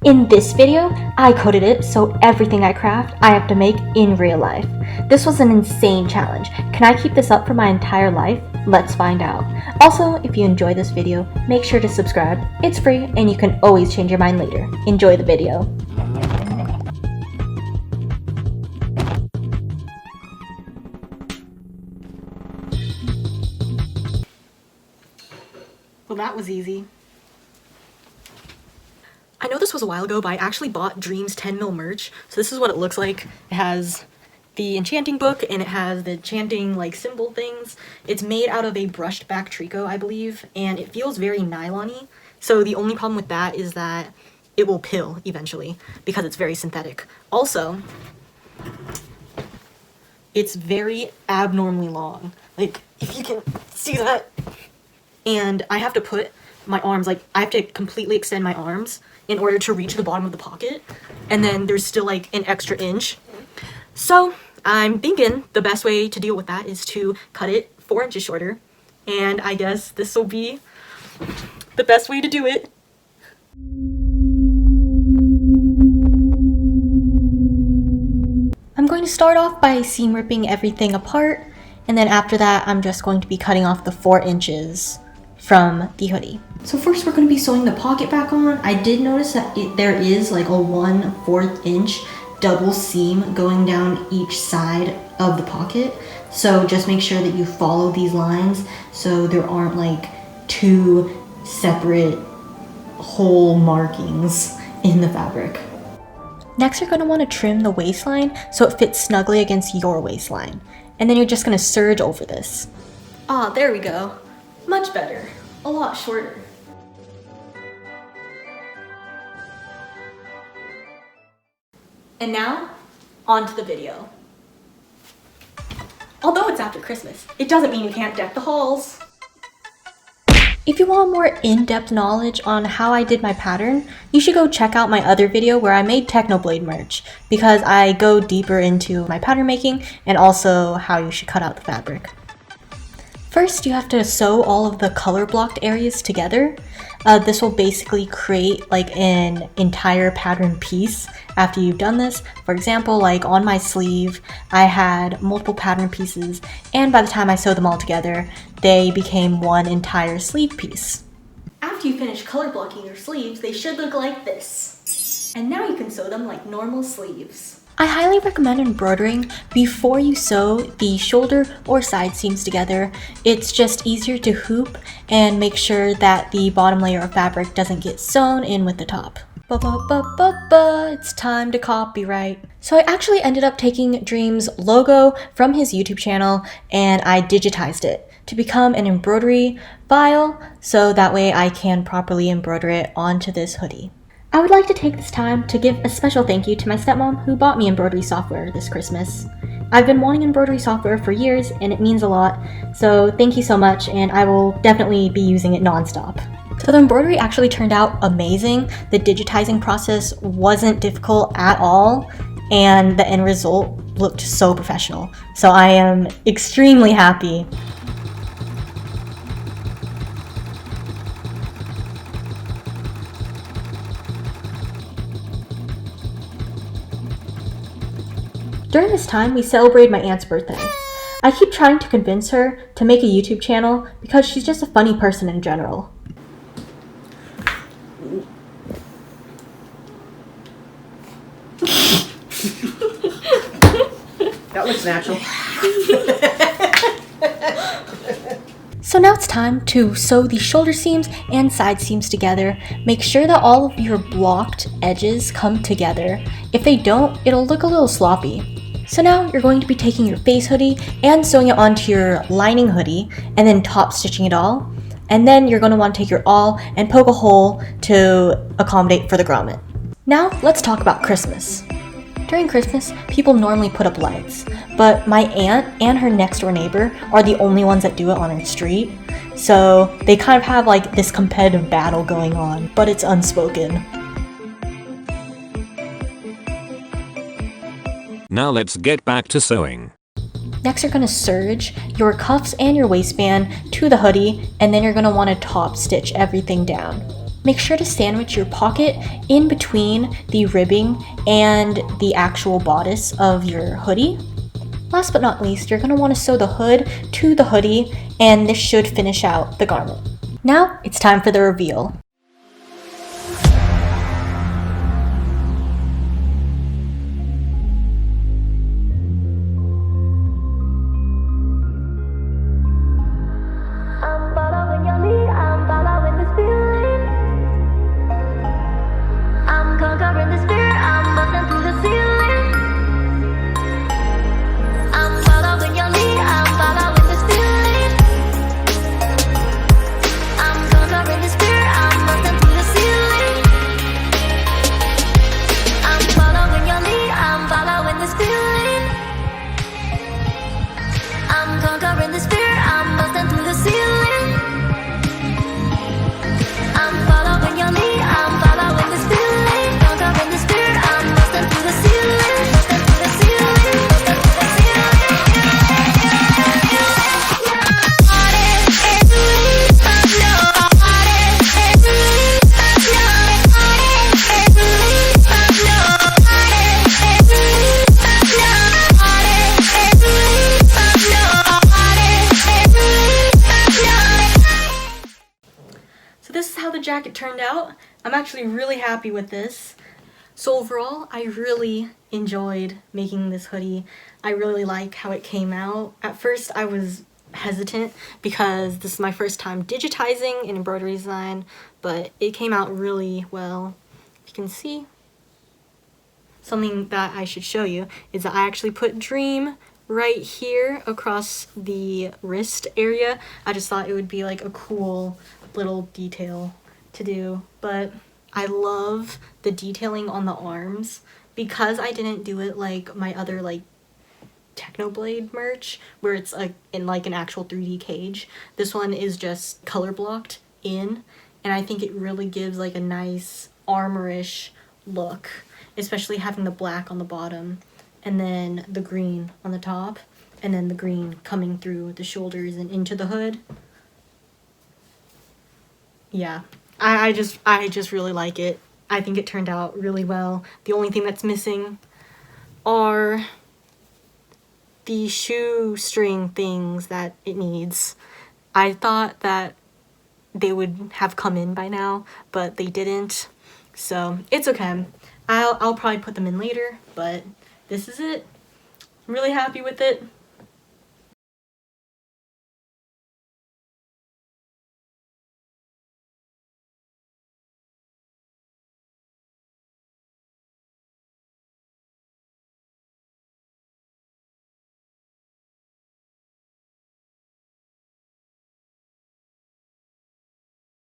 In this video, I coded it so everything I craft, I have to make in real life. This was an insane challenge. Can I keep this up for my entire life? Let's find out. Also, if you enjoy this video, make sure to subscribe. It's free and you can always change your mind later. Enjoy the video. Well, that was easy. I know this was a while ago, but I actually bought Dream's 10mm merch. So this is what it looks like. It has the enchanting book and it has the enchanting like symbol things. It's made out of a brushed back tricot, I believe, and it feels very nylon-y. So the only problem with that is that it will pill eventually because it's very synthetic. Also, it's very abnormally long. Like, if you can see that. And I have to put my arms, like, I have to completely extend my arms in order to reach the bottom of the pocket. And then there's still, like, an extra inch. So, I'm thinking the best way to deal with that is to cut it 4 inches shorter. And I guess this will be the best way to do it. I'm going to start off by seam ripping everything apart. And then after that, I'm just going to be cutting off the 4 inches from the hoodie. So first we're going to be sewing the pocket back on. I did notice that there is like a 1/4 inch double seam going down each side of the pocket. So just make sure that you follow these lines so there aren't like 2 separate hole markings in the fabric. Next, you're going to want to trim the waistline so it fits snugly against your waistline. And then you're just going to serge over this. Ah, there we go. Much better. A lot shorter. And now, on to the video. Although it's after Christmas, it doesn't mean you can't deck the halls. If you want more in-depth knowledge on how I did my pattern, you should go check out my other video where I made Technoblade merch, because I go deeper into my pattern making and also how you should cut out the fabric. First, you have to sew all of the color blocked areas together. This will basically create like an entire pattern piece after you've done this. For example, like on my sleeve, I had multiple pattern pieces, and by the time I sewed them all together, they became one entire sleeve piece. After you finish color blocking your sleeves, they should look like this. And now you can sew them like normal sleeves. I highly recommend embroidering before you sew the shoulder or side seams together. It's just easier to hoop and make sure that the bottom layer of fabric doesn't get sewn in with the top. It's time to copyright. So I actually ended up taking Dream's logo from his YouTube channel and I digitized it to become an embroidery file so that way I can properly embroider it onto this hoodie. I would like to take this time to give a special thank you to my stepmom who bought me embroidery software this Christmas. I've been wanting embroidery software for years and it means a lot, so thank you so much, and I will definitely be using it nonstop. So the embroidery actually turned out amazing. The digitizing process wasn't difficult at all, and the end result looked so professional. So I am extremely happy. During this time, we celebrated my aunt's birthday. I keep trying to convince her to make a YouTube channel because she's just a funny person in general. That looks natural. So now it's time to sew the shoulder seams and side seams together. Make sure that all of your blocked edges come together. If they don't, it'll look a little sloppy. So now you're going to be taking your face hoodie and sewing it onto your lining hoodie and then top stitching it all. And then you're going to want to take your awl and poke a hole to accommodate for the grommet. Now let's talk about Christmas. During Christmas, people normally put up lights, but my aunt and her next door neighbor are the only ones that do it on her street. So they kind of have like this competitive battle going on, but it's unspoken. Now let's get back to sewing. Next, you're going to serge your cuffs and your waistband to the hoodie, and then you're going to want to top stitch everything down. Make sure to sandwich your pocket in between the ribbing and the actual bodice of your hoodie. Last but not least, you're going to want to sew the hood to the hoodie, and this should finish out the garment. Now it's time for the reveal. So this is how the jacket turned out. I'm actually really happy with this. So overall, I really enjoyed making this hoodie. I really like how it came out. At first, I was hesitant because this is my first time digitizing an embroidery design, but it came out really well. You can see. Something that I should show you is that I actually put Dream right here across the wrist area. I just thought it would be like a cool little detail to do, but I love the detailing on the arms because I didn't do it like my other like Technoblade merch where it's like in like an actual 3D cage. This one is just color blocked in, and I think it really gives like a nice armorish look, especially having the black on the bottom and then the green on the top and then the green coming through the shoulders and into the hood. Yeah, I just really like it. I think it turned out really well. The only thing that's missing are the shoestring things that it needs. I thought that they would have come in by now, but they didn't. So it's okay. I'll probably put them in later, but this is it. I'm really happy with it.